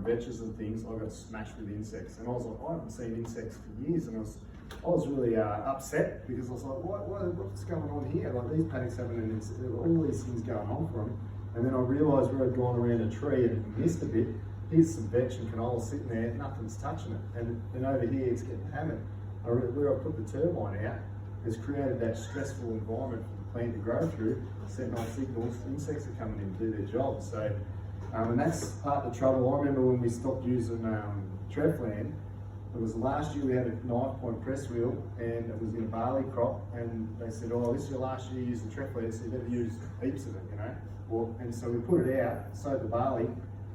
veggies and things, I got smashed with insects, and I was like, I haven't seen insects for years, and I was really upset because I was like, what's going on here? Like, these paddocks having all these things going on for them. And then I realised where I'd gone around a tree and missed a bit. Here's some vetch and canola sitting there, nothing's touching it. And over here it's getting hammered. Where I put the turbine out has created that stressful environment for the plant to grow through, sent off signals, insects are coming in to do their job. So, and that's part of the trouble. I remember when we stopped using Treflan, it was last year we had a knife point press wheel and it was in a barley crop, and they said, oh, this is your last year using Treflan, so you better use heaps of it, you know. Well, and so we put it out, sowed the barley,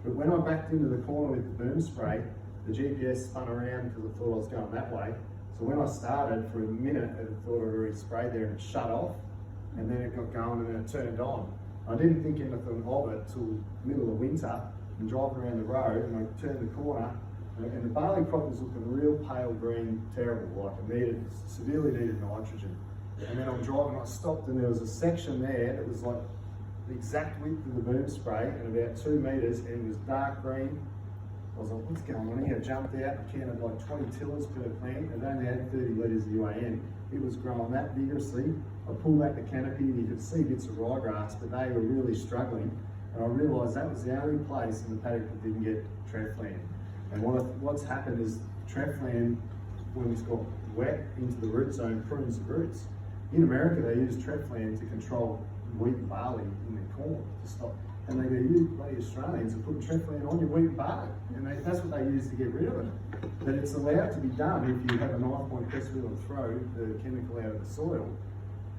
but when I backed into the corner with the boom spray, the GPS spun around because it thought I was going that way. So when I started, for a minute, it thought I'd already sprayed there and it shut off, and then it got going and then it turned on. I didn't think anything of it till middle of winter, and driving around the road, and I turned the corner, and the barley crop was looking real pale green, terrible, like it severely needed nitrogen. And then I'm driving, I stopped, and there was a section there that was like the exact width of the boom spray and about 2 metres, and it was dark green. I was like, what's going on here? I jumped out and counted like 20 tillers per plant. It only had 30 litres of UAN. It was growing that vigorously. I pulled back the canopy and you could see bits of ryegrass, but they were really struggling. And I realised that was the only place in the paddock that didn't get Treflan. And what's happened is Treflan, when it's got wet into the root zone, prunes the roots. In America, they use Treflan to control wheat and barley in their corn to stop. And they go, you bloody Australians are putting Treflan on your wheat and barley. And that's what they use to get rid of it. But it's allowed to be done if you have a knife point press wheel and throw the chemical out of the soil.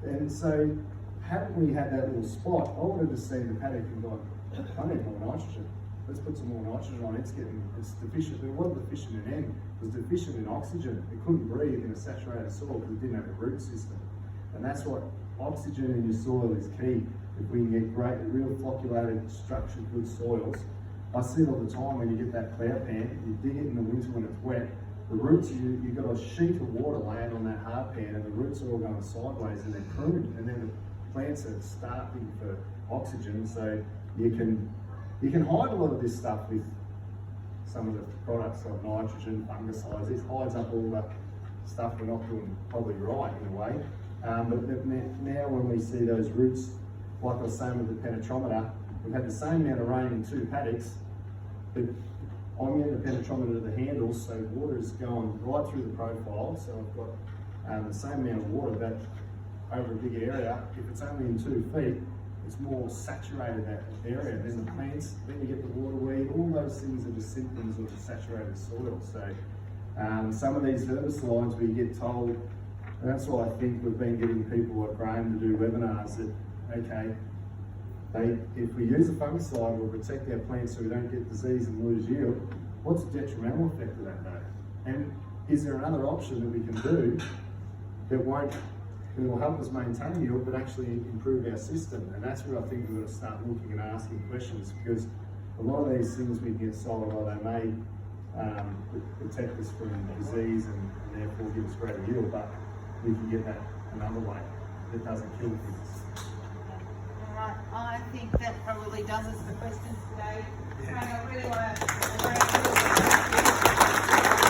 And so, hadn't we had that little spot, I would have just seen the paddock and gone, I need more nitrogen. Let's put some more nitrogen on. It's deficient. It wasn't deficient in N, it was deficient in oxygen. It couldn't breathe in a saturated soil because it didn't have a root system. And that's what oxygen in your soil is key. If we can get great, real flocculated, structured, good soils. I see it all the time when you get that cloud pan, you dig it in the winter when it's wet, the roots, you've got a sheet of water laying on that hard pan and the roots are all going sideways and they're pruned, and then the plants are starving for oxygen, so you can hide a lot of this stuff with some of the products like nitrogen, fungicides. It hides up all the stuff we're not doing probably right in a way. But now when we see those roots, like I was saying with the penetrometer, we've had the same amount of rain in 2 paddocks, but I'm getting the penetrometer to the handles, so water is going right through the profile. So I've got the same amount of water, but over a big area. If it's only in 2 feet, it's more saturated, that area. Then the plants, then you get the water weed, all those things are just symptoms of the saturated soil. So some of these herbicides we get told, and that's why I think we've been getting people at Graham to do webinars that, okay, if we use a fungicide, we'll protect our plants so we don't get disease and lose yield. What's the detrimental effect of that though? And is there another option that we can do that will help us maintain yield but actually improve our system? And that's where I think we've got to start looking and asking questions, because a lot of these things we get sold, well, they may protect us from disease and therefore give us greater yield, but we can get that another way that doesn't kill things. Right, I think that probably does us for questions today. Yeah. I really want to